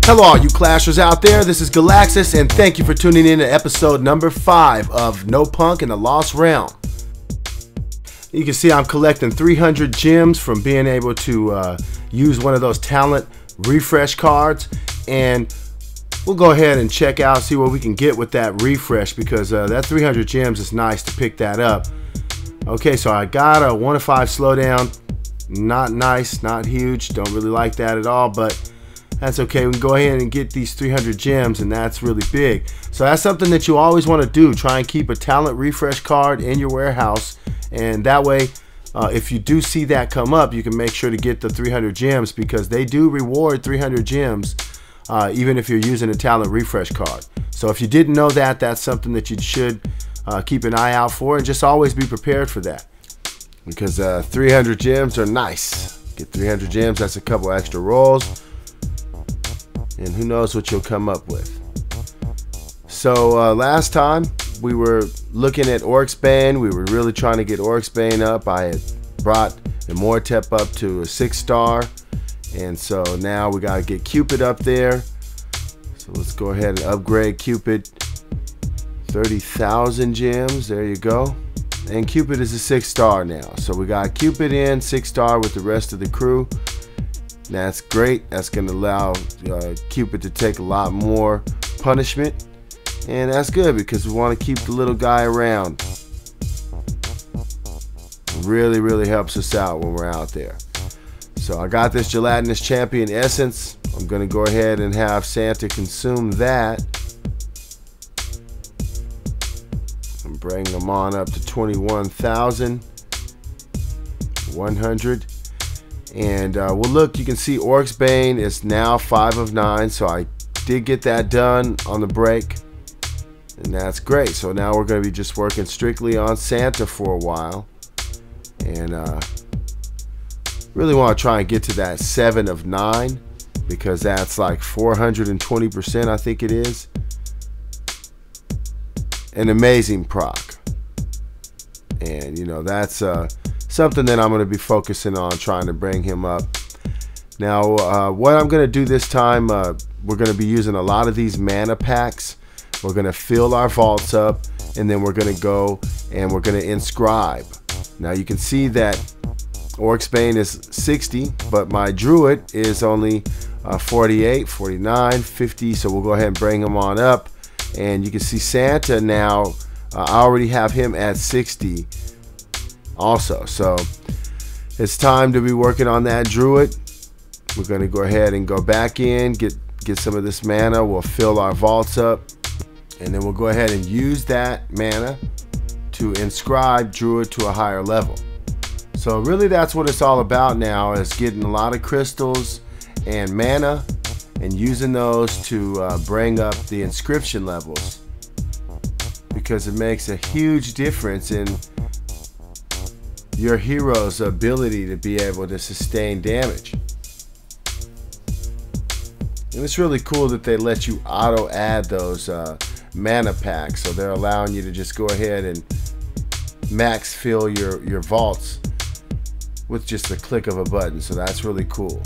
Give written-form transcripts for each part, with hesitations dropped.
Hello all you Clashers out there, this is Galaxus and thank you for tuning in to episode number 5 of No Punk in the Lost Realm. You can see I'm collecting 300 gems from being able to use one of those talent refresh cards, and we'll go ahead and check out, see what we can get with that refresh, because that 300 gems is nice to pick that up. Okay, so I got a 1 to 5 slowdown. Not nice, not huge, don't really like that at all, but that's okay. We can go ahead and get these 300 gems, and that's really big. So that's something that you always want to do. Try and keep a talent refresh card in your warehouse, and that way if you do see that come up, you can make sure to get the 300 gems, because they do reward 300 gems even if you're using a talent refresh card. So if you didn't know that, that's something that you should keep an eye out for, and just always be prepared for that, because 300 gems are nice. Get 300 gems, that's a couple extra rolls, and who knows what you'll come up with. So last time we were looking at Orcsbane. We were really trying to get Orcsbane up. I had brought Immortep up to a 6-star, and so now we got to get Cupid up there. So let's go ahead and upgrade Cupid. 30,000 gems, there you go. And Cupid is a 6-star now. So we got Cupid in 6-star with the rest of the crew. That's great. That's going to allow Cupid to take a lot more punishment, and that's good because we want to keep the little guy around. Really helps us out when we're out there. So I got this gelatinous champion essence. I'm going to go ahead and have Santa consume that and bring them on up to 21,100. And well, look, you can see Orcsbane is now 5 of 9, so I did get that done on the break, and that's great. So now we're going to be just working strictly on Santa for a while, and really want to try and get to that 7 of 9, because that's like 420%, I think it is. An amazing proc, and you know, that's something that I'm going to be focusing on, trying to bring him up. Now what I'm going to do this time, we're going to be using a lot of these mana packs. We're going to fill our vaults up, and then we're going to go and we're going to inscribe. Now you can see that Orcsbane is 60, but my Druid is only 48, 49, 50, so we'll go ahead and bring him on up. And you can see Santa now, I already have him at 60 also, so it's time to be working on that Druid. We're going to go ahead and go back in, get some of this mana. We'll fill our vaults up, and then we'll go ahead and use that mana to inscribe Druid to a higher level. So really that's what it's all about now, is getting a lot of crystals and mana and using those to bring up the inscription levels, because it makes a huge difference in your hero's ability to be able to sustain damage. And it's really cool that they let you auto add those mana packs, so they're allowing you to just go ahead and max fill your vaults with just the click of a button. So that's really cool.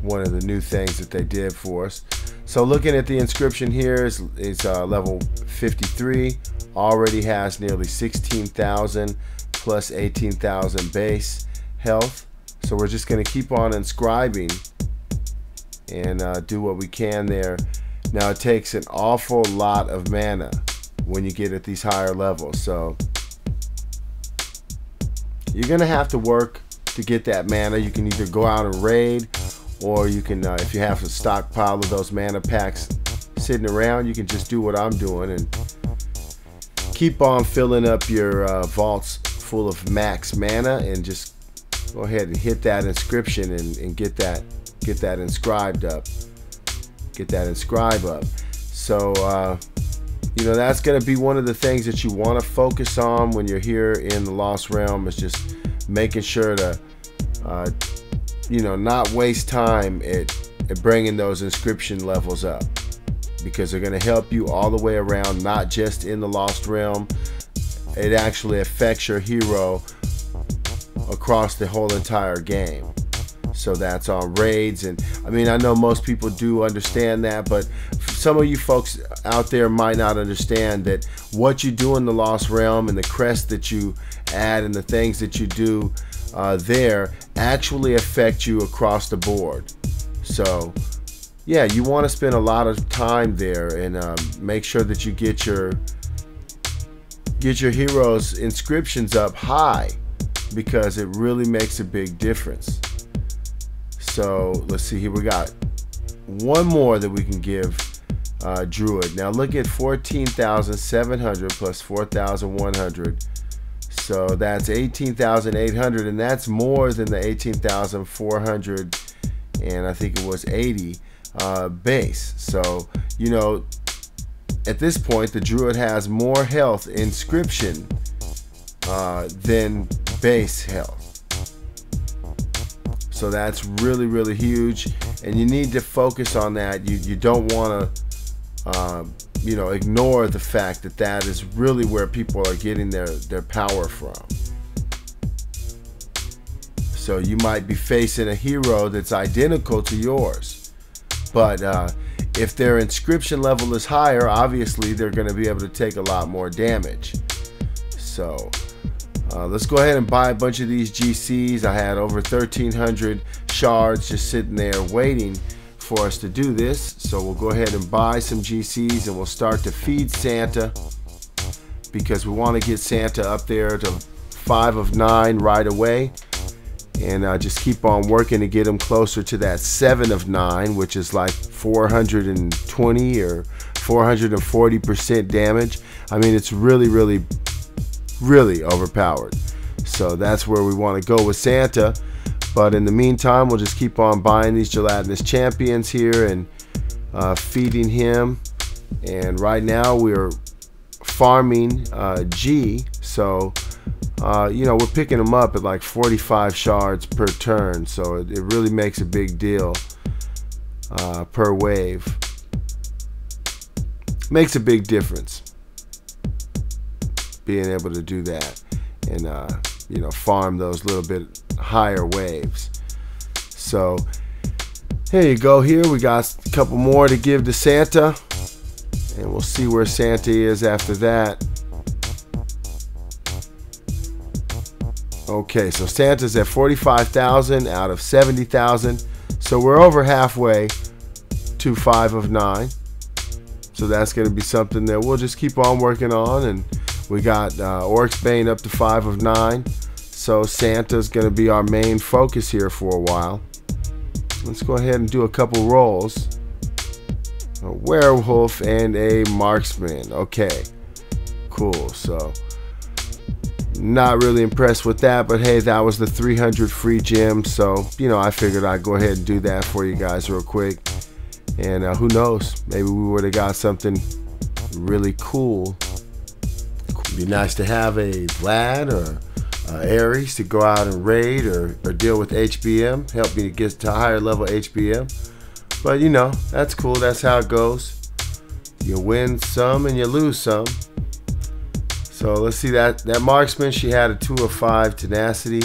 One of the new things that they did for us. So looking at the inscription here is level 53, already has nearly 16,000 plus 18,000 base health. So we're just going to keep on inscribing and do what we can there. Now it takes an awful lot of mana when you get at these higher levels, so you're going to have to work to get that mana. You can either go out and raid, or you can, if you have a stockpile of those mana packs sitting around, you can just do what I'm doing and keep on filling up your vaults full of max mana, and just go ahead and hit that inscription and get that inscribed up. Get that inscribe up. So you know, that's going to be one of the things that you want to focus on when you're here in the Lost Realm, is just making sure to you know, not waste time at bringing those inscription levels up, because they're going to help you all the way around, not just in the Lost Realm. It actually affects your hero across the whole entire game. So that's on raids. And I mean, I know most people do understand that, but some of you folks out there might not understand that what you do in the Lost Realm and the crest that you add and the things that you do there actually affect you across the board. So yeah, you want to spend a lot of time there and make sure that you get your heroes' inscriptions up high, because it really makes a big difference. So let's see here, we got one more that we can give Druid. Now look at 14,700 plus 4,100. So that's 18,800, and that's more than the 18,400 and I think it was 80 base. So you know, at this point the Druid has more health inscription than base health. So that's really, really huge, and you need to focus on that. You don't want to you know, ignore the fact that that is really where people are getting their power from. So you might be facing a hero that's identical to yours, but if their inscription level is higher, obviously they're going to be able to take a lot more damage. So let's go ahead and buy a bunch of these GCs. I had over 1,300 shards just sitting there waiting for us to do this. So we'll go ahead and buy some GCs and we'll start to feed Santa, because we want to get Santa up there to 5 of 9 right away, and just keep on working to get him closer to that 7 of 9, which is like 420 or 440% damage. I mean, it's really, really, really overpowered. So that's where we want to go with Santa. But in the meantime, we'll just keep on buying these gelatinous champions here and feeding him. And right now we're farming G. So you know, we're picking them up at like 45 shards per turn. So it really makes a big deal per wave. Makes a big difference being able to do that and you know, farm those little bit higher waves. So here you go. Here we got a couple more to give to Santa, and we'll see where Santa is after that. Okay, so Santa's at 45,000 out of 70,000, so we're over halfway to 5 of 9. So that's going to be something that we'll just keep on working on. And we got Oryx Bane up to 5 of 9. So Santa's going to be our main focus here for a while. Let's go ahead and do a couple rolls. A werewolf and a marksman. Okay, cool. So not really impressed with that, but hey, that was the 300 free gems. So, you know, I figured I'd go ahead and do that for you guys real quick. And who knows, maybe we would have got something really cool. It'd be nice to have a Vlad or Ares to go out and raid or deal with HBM, help me to get to higher level HBM. But you know, that's cool, that's how it goes. You win some and you lose some. So let's see, that marksman, she had a 2 of 5 tenacity.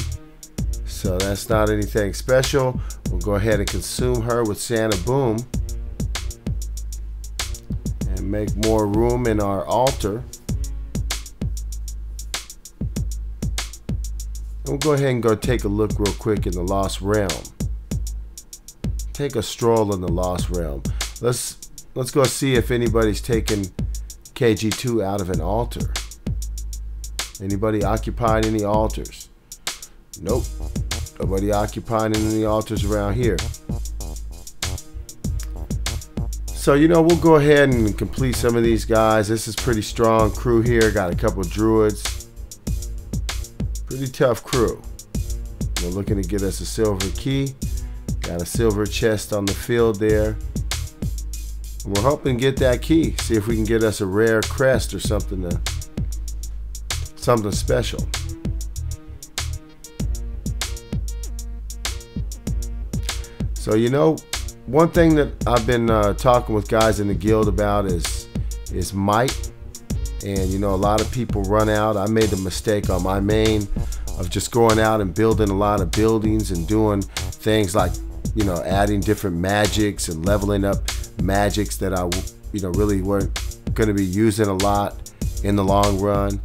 So that's not anything special. We'll go ahead and consume her with Santa Boom and make more room in our altar. We'll go ahead and go take a look real quick in the Lost Realm. Take a stroll in the Lost Realm. Let's go see if anybody's taken KG2 out of an altar. Anybody occupying any altars? Nope. Nobody occupying any altars around here. So, you know, we'll go ahead and complete some of these guys. This is pretty strong crew here. Got a couple druids. Pretty tough crew. We're looking to get us a silver key. Got a silver chest on the field there. And we're hoping to get that key. See if we can get us a rare crest or something special. So, you know, one thing that I've been talking with guys in the guild about is might. And you know, a lot of people run out. I made the mistake on my main of just going out and building a lot of buildings and doing things like, adding different magics and leveling up magics that I, really weren't going to be using a lot in the long run,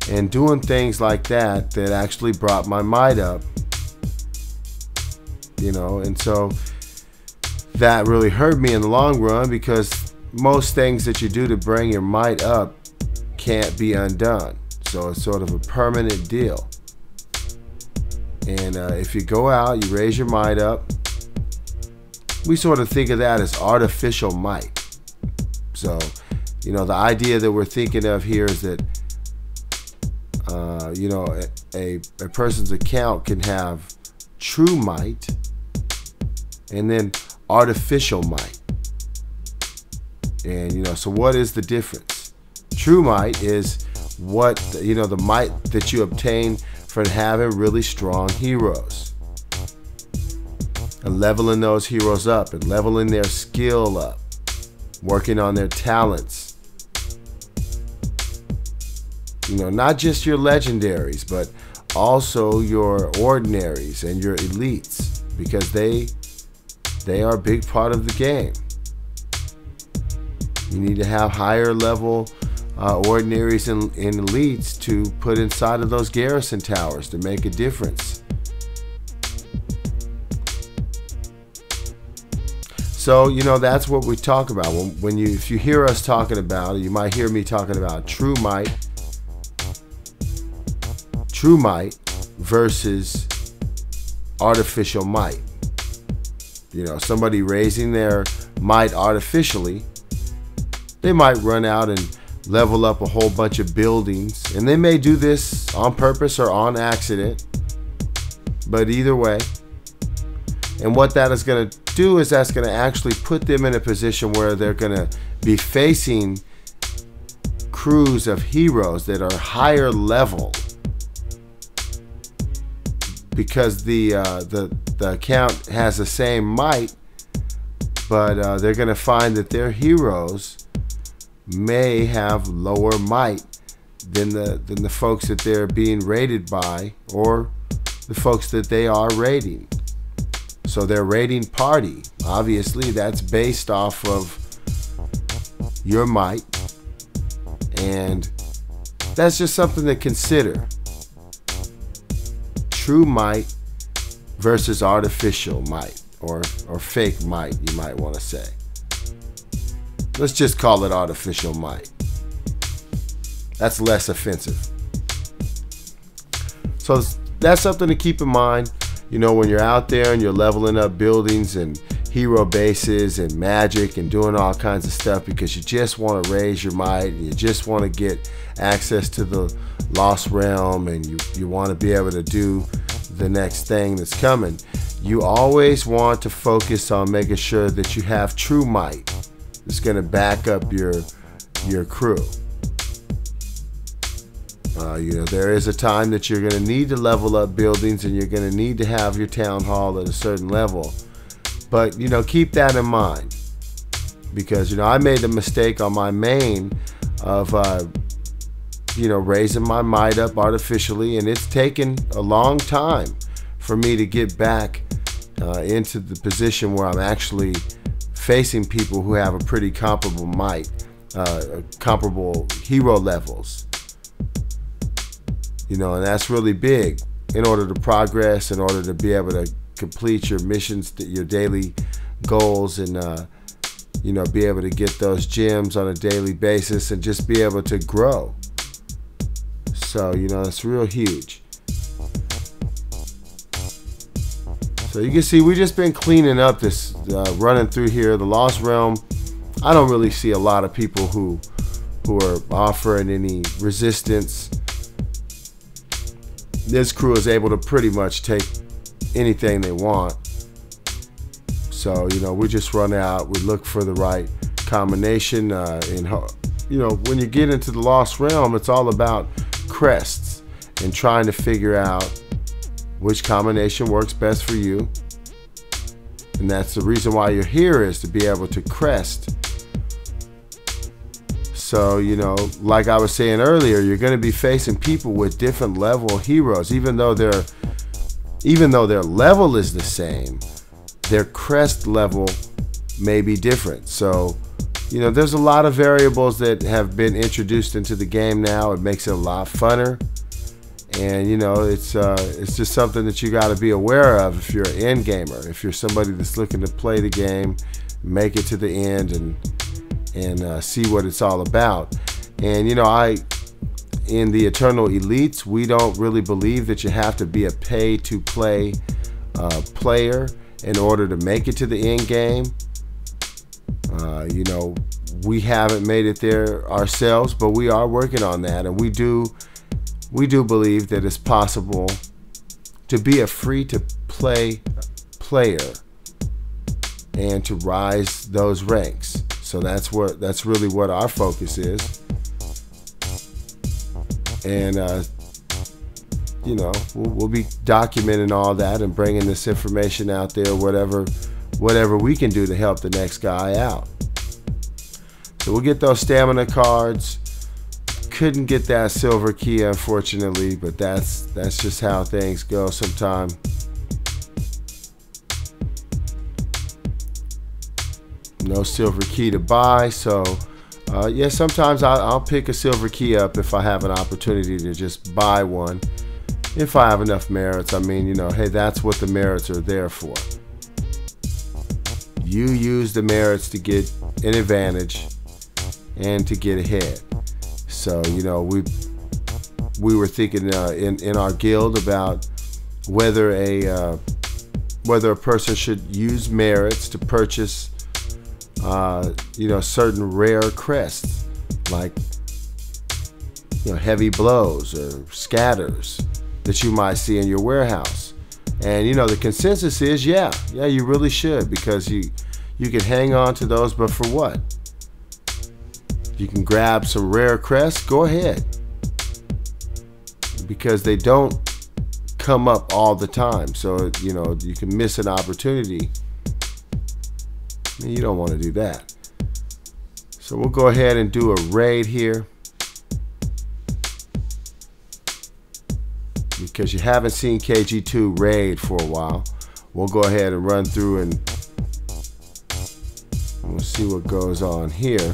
and doing things like that actually brought my might up, and so that really hurt me in the long run, because most things that you do to bring your might up can't be undone. So it's sort of a permanent deal. And if you go out, you raise your might up, we sort of think of that as artificial might. So, the idea that we're thinking of here is that, a person's account can have true might and then artificial might. And, so what is the difference? True might is what, the might that you obtain from having really strong heroes, and leveling those heroes up and leveling their skill up, working on their talents. Not just your legendaries, but also your ordinaries and your elites, because they are a big part of the game. You need to have higher level ordinaries and elites to put inside of those garrison towers to make a difference. So, that's what we talk about. If you hear us talking about it, you might hear me talking about true might versus artificial might. Somebody raising their might artificially, they might run out and level up a whole bunch of buildings, and they may do this on purpose or on accident, but either way. And what that is going to do is that's going to actually put them in a position where they're going to be facing crews of heroes that are higher level, because the account has the same might, but they're going to find that their heroes may have lower might than the folks that they're being raided by, or the folks that they are raiding. So their raiding party, obviously that's based off of your might, and that's just something to consider. True might versus artificial might, or fake might, you might want to say. Let's just call it artificial might. That's less offensive. So that's something to keep in mind, when you're out there and you're leveling up buildings and hero bases and magic and doing all kinds of stuff because you just want to raise your might and you just want to get access to the Lost Realm, and you want to be able to do the next thing that's coming. You always want to focus on making sure that you have true might. It's going to back up your crew. There is a time that you're going to need to level up buildings, and you're going to need to have your town hall at a certain level. But, keep that in mind, because, I made the mistake on my main of, raising my might up artificially, and it's taken a long time for me to get back into the position where I'm actually facing people who have a pretty comparable might, comparable hero levels. And that's really big in order to progress, in order to be able to complete your missions, your daily goals, and be able to get those gems on a daily basis and just be able to grow. So, it's real huge. So you can see we just been cleaning up this, running through here, the Lost Realm. I don't really see a lot of people who are offering any resistance. This crew is able to pretty much take anything they want. So, we just run out, we look for the right combination. When you get into the Lost Realm, it's all about crests and trying to figure out which combination works best for you. And that's the reason why you're here, is to be able to crest So, you know, like I was saying earlier, you're going to be facing people with different level heroes. Even though their level is the same, their crest level may be different. So, you know, there's a lot of variables that have been introduced into the game now. It makes it a lot funner. And, you know, it's just something that you got to be aware of if you're an end gamer. If you're somebody that's looking to play the game, make it to the end, and see what it's all about. And, you know, in the Eternal Elites, we don't really believe that you have to be a pay-to-play player in order to make it to the end game. You know, we haven't made it there ourselves, but we are working on that, and we do believe that it's possible to be a free-to-play player and to rise those ranks. So that's really what our focus is. And you know, we'll be documenting all that and bringing this information out there, whatever we can do to help the next guy out. So we'll get those stamina cards. Couldn't get that silver key, unfortunately, but that's just how things go sometimes. No silver key to buy, so yeah, sometimes I'll pick a silver key up if I have an opportunity to just buy one. If I have enough merits. I mean, you know, hey, that's what the merits are there for. You use the merits to get an advantage and to get ahead. So, you know, we were thinking in our guild about whether a person should use merits to purchase you know, certain rare crests, like, you know, heavy blows or scatters that you might see in your warehouse. And, you know, the consensus is, yeah, you really should, because you can hang on to those, but for what? You can grab some rare crests, go ahead, because they don't come up all the time. So, you know, you can miss an opportunity. You don't want to do that. So we'll go ahead and do a raid here, because you haven't seen KG2 raid for a while. We'll go ahead and run through and we'll see what goes on here.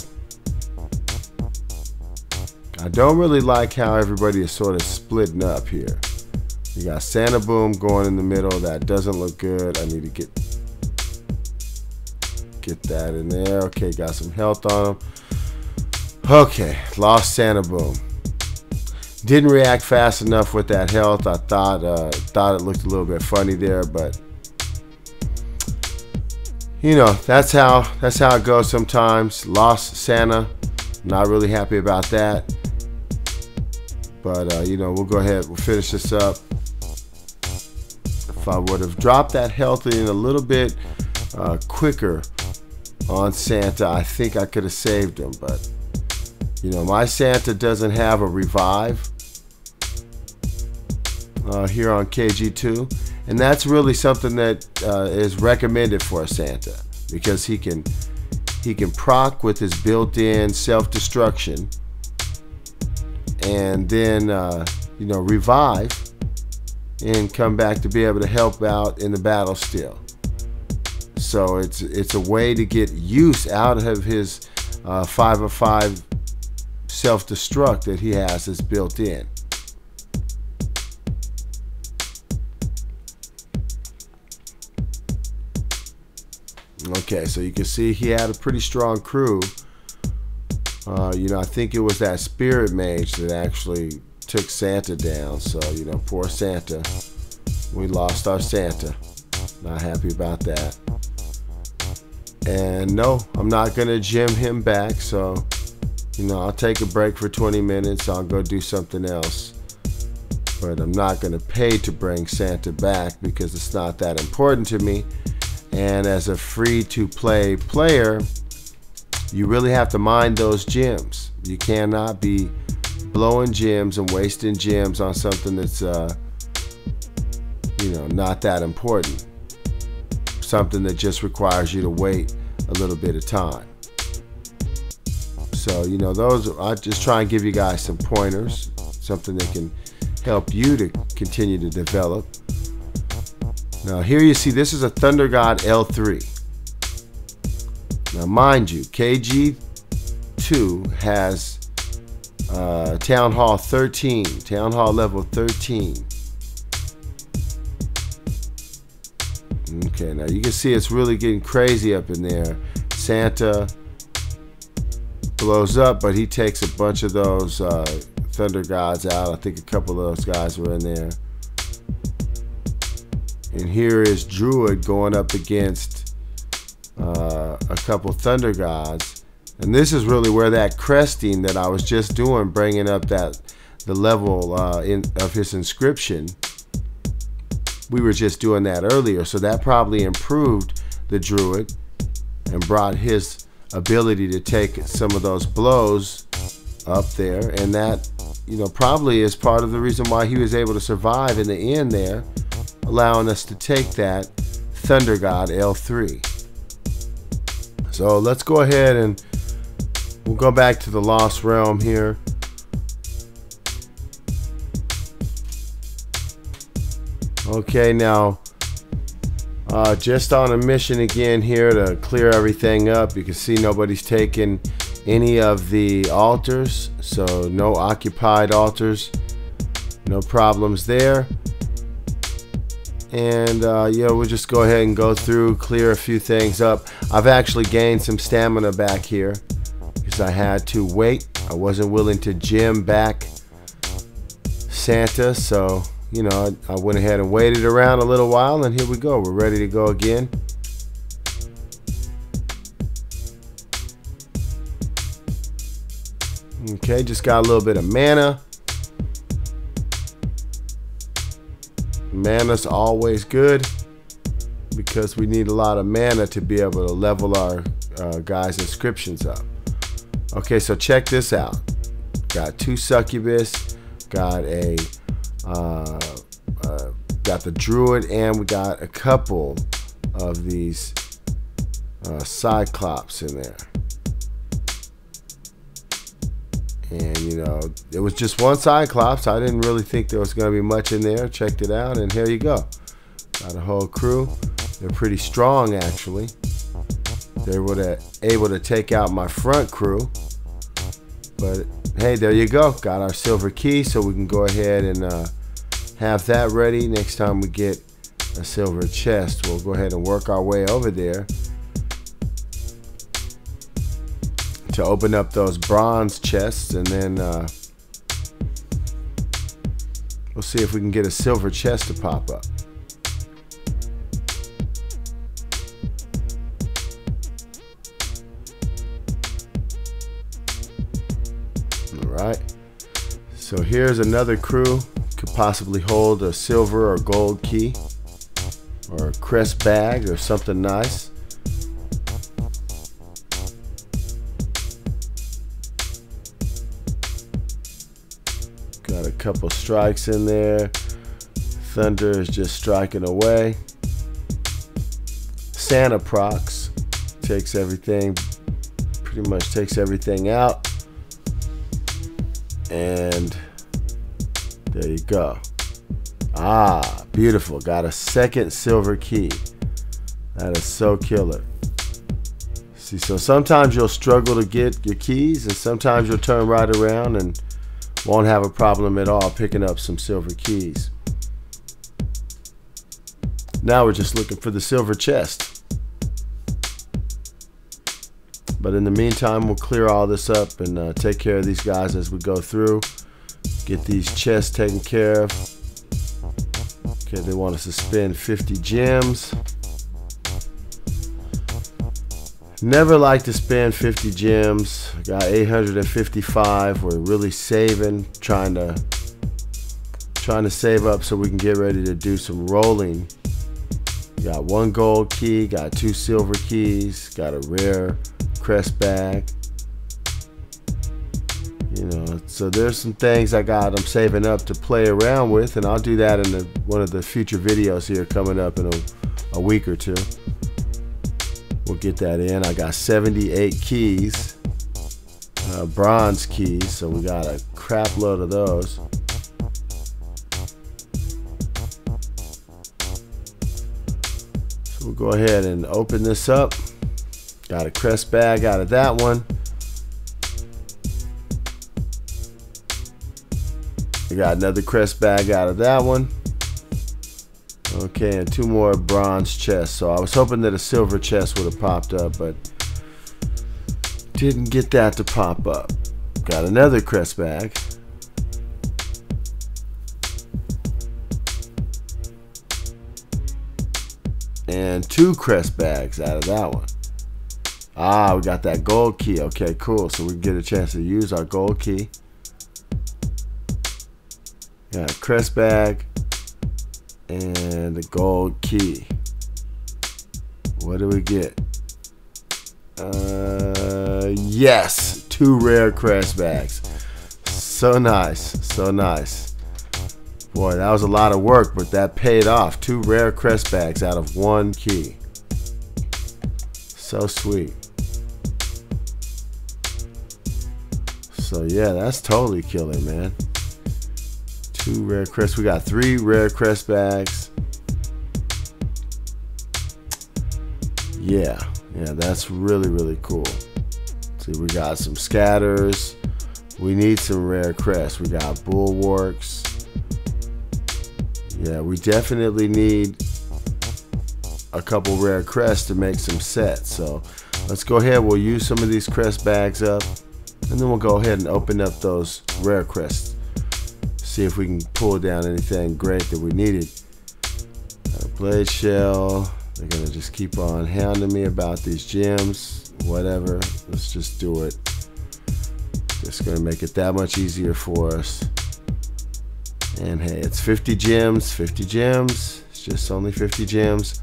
I don't really like how everybody is sort of splitting up here. You got Santa Boom going in the middle. That doesn't look good. I need to get that in there. Okay, got some health on him. Okay, lost Santa Boom. Didn't react fast enough with that health. I thought it looked a little bit funny there, but you know, that's how it goes sometimes. Lost Santa. Not really happy about that. But you know, we'll go ahead. We'll finish this up. If I would have dropped that health in a little bit quicker on Santa, I think I could have saved him. But you know, my Santa doesn't have a revive here on KG2, and that's really something that is recommended for a Santa, because he can proc with his built-in self-destruction, and then you know, revive and come back to be able to help out in the battle still. So it's a way to get use out of his 5/5 self-destruct that he has that's built in. Okay, so you can see he had a pretty strong crew. You know, I think it was that spirit mage that actually took Santa down. So, you know, poor Santa. We lost our Santa. Not happy about that. And no, I'm not going to gym him back. So, you know, I'll take a break for 20 minutes. I'll go do something else. But I'm not going to pay to bring Santa back, because it's not that important to me. And as a free-to-play player, you really have to mind those gems. You cannot be blowing gems and wasting gems on something that's, you know, not that important. Something that just requires you to wait a little bit of time. So, you know, those, I just try and give you guys some pointers, something that can help you to continue to develop. Now here you see this is a Thunder God L3. Now mind you, KG2 has Town Hall 13, Town Hall level 13. Okay, now you can see it's really getting crazy up in there. Santa blows up, but he takes a bunch of those Thunder Gods out. I think a couple of those guys were in there. And here is Druid going up against a couple Thunder Gods. And this is really where that cresting that I was just doing, bringing up the level of his inscription. We were just doing that earlier, so that probably improved the Druid and brought his ability to take some of those blows up there, and that, you know, probably is part of the reason why he was able to survive in the end there, allowing us to take that Thunder God L3. So let's go ahead and we'll go back to the Lost Realm here. Okay, now just on a mission again here to clear everything up. You can see nobody's taken any of the altars, so no occupied altars, no problems there. And yeah, we'll just go ahead and go through, clear a few things up. I've actually gained some stamina back here because I had to wait. I wasn't willing to gem back Santa, so you know, I went ahead and waited around a little while, and here we go. We're ready to go again. Okay, just got a little bit of mana. Mana's always good because we need a lot of mana to be able to level our guys' inscriptions up. Okay, so check this out. Got 2 succubus, got a got the Druid, and we got a couple of these Cyclops in there. And you know, it was just one Cyclops. I didn't really think there was going to be much in there. Checked it out, and here you go. Got a whole crew. They're pretty strong, actually. They were able to take out my front crew. But hey, there you go. Got our silver key, so we can go ahead and have that ready. Next time we get a silver chest, we'll go ahead and work our way over there to open up those bronze chests, and then we'll see if we can get a silver chest to pop up. Alright, so here's another crew. Could possibly hold a silver or gold key or a crest bag or something nice. Got a couple strikes in there. Thunder is just striking away. Santa procs takes everything, pretty much takes everything out. And there you go. Ah, beautiful. Got a second silver key. That is so killer. See, so sometimes you'll struggle to get your keys, and sometimes you'll turn right around and won't have a problem at all picking up some silver keys. Now we're just looking for the silver chest. But in the meantime, we'll clear all this up and take care of these guys as we go through. Get these chests taken care of. Okay, they want us to spend 50 gems. Never like to spend 50 gems. Got 855. We're really saving, trying to save up so we can get ready to do some rolling. Got 1 gold key, got 2 silver keys, got a rare crest bag. You know, so there's some things I'm saving up to play around with, and I'll do that in one of the future videos here coming up in a week or two. We'll get that in. I got 78 keys. bronze keys, so we got a crap load of those. So we'll go ahead and open this up. Got a crest bag out of that one. We got another crest bag out of that one. Okay, and 2 more bronze chests. So I was hoping that a silver chest would have popped up, but didn't get that to pop up. Got another crest bag. And 2 crest bags out of that one. Ah, we got that gold key. Okay, cool. So we get a chance to use our gold key. Got a crest bag and a gold key. What do we get? Yes, 2 rare crest bags. So nice, so nice. Boy, that was a lot of work, but that paid off. 2 rare crest bags out of 1 key. So sweet. So yeah, that's totally killer, man. 2 rare crests. We got 3 rare crest bags. Yeah, that's really, really cool. See, we got some scatters. We need some rare crests. We got bulwarks. Yeah, we definitely need a couple rare crests to make some sets. So let's go ahead. We'll use some of these crest bags up, and then we'll go ahead and open up those rare crests. See if we can pull down anything great that we needed. A blade shell. They're gonna just keep on hounding me about these gems. Whatever. Let's just do it. Just gonna make it that much easier for us. And hey, it's 50 gems. 50 gems. It's just only 50 gems.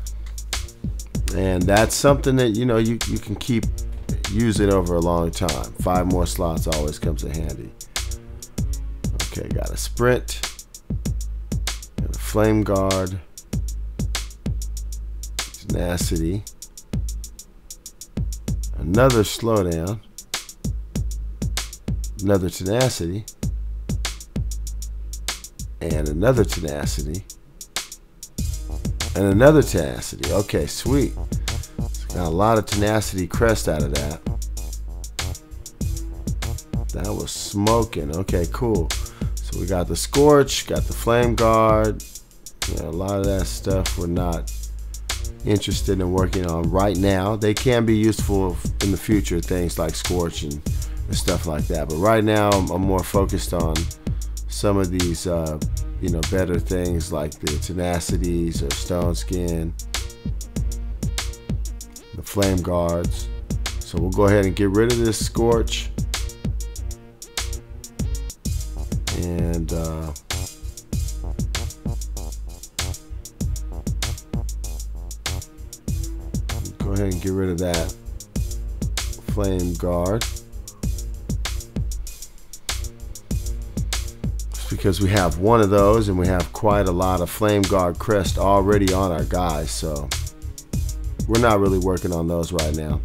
And that's something that you can keep using over a long time. 5 more slots always comes in handy. Okay, got a sprint, got a flame guard, tenacity, another slowdown, another tenacity, and another tenacity, and another tenacity. Okay, sweet. Got a lot of tenacity crest out of that. That was smoking. Okay, cool. So we got the Scorch, got the Flame Guard. A lot of that stuff we're not interested in working on right now. They can be useful in the future, things like Scorch and stuff like that. But right now, I'm more focused on some of these, better things like the Tenacities or Stone Skin, the Flame Guards. So we'll go ahead and get rid of this Scorch. And go ahead and get rid of that Flame Guard. Just because we have one of those and we have quite a lot of Flame Guard crest already on our guys, so we're not really working on those right now.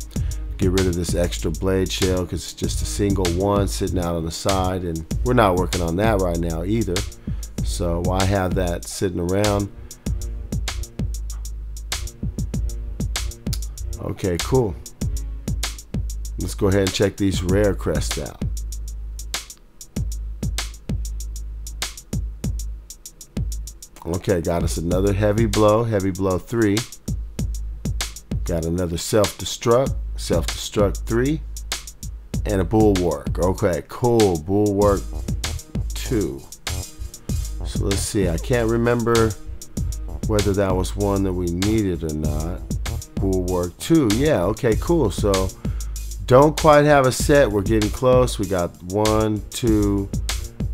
Get rid of this extra blade shell because it's just a single one sitting out on the side, and we're not working on that right now either. So why have that sitting around? Okay, cool. Let's go ahead and check these rare crests out. Okay, got us another heavy blow 3. Got another self-destruct 3, and a bulwark. Okay, cool. Bulwark 2. So let's see. I can't remember whether that was one that we needed or not. Bulwark 2. Yeah, okay, cool. So don't quite have a set. We're getting close. We got 1, 2,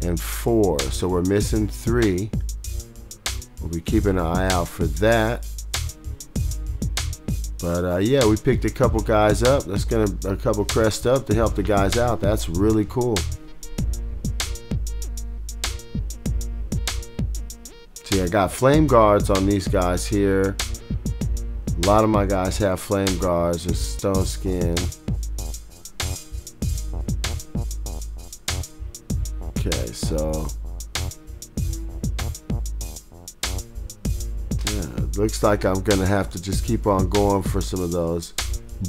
and 4. So we're missing 3. We'll be keeping an eye out for that. But yeah, we picked a couple guys up. That's a couple crests up to help the guys out. That's really cool. See, I got flame guards on these guys here. A lot of my guys have flame guards. There's stone skin. Okay, so yeah, it looks like I'm gonna have to just keep on going for some of those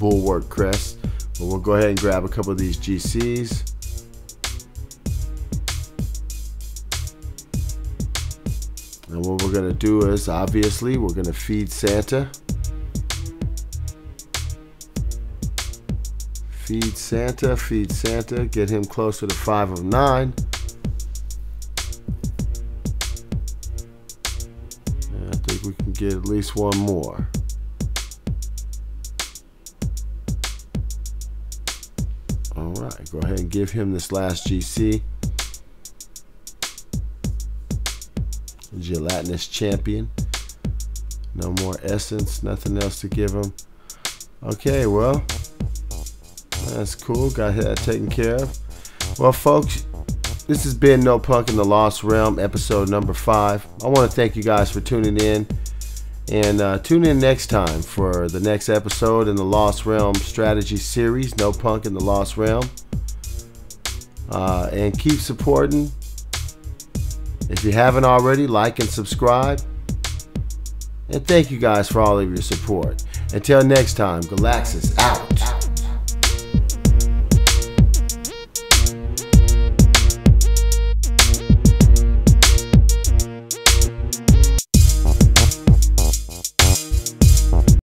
bulwark crests, but we'll go ahead and grab a couple of these GCs. And what we're gonna do is, obviously, we're gonna feed Santa. Feed Santa, feed Santa, get him closer to 5 of 9. And I think we can get at least one more. Alright, go ahead and give him this last GC. Gelatinous champion. No more essence, nothing else to give him. Okay, well, that's cool. Got that taken care of. Well, folks, this has been No Punk in the Lost Realm, episode number 5. I want to thank you guys for tuning in. And tune in next time for the next episode in the Lost Realm strategy series, No Punk in the Lost Realm. And keep supporting. If you haven't already, like and subscribe. And thank you guys for all of your support. Until next time, Galaxis out.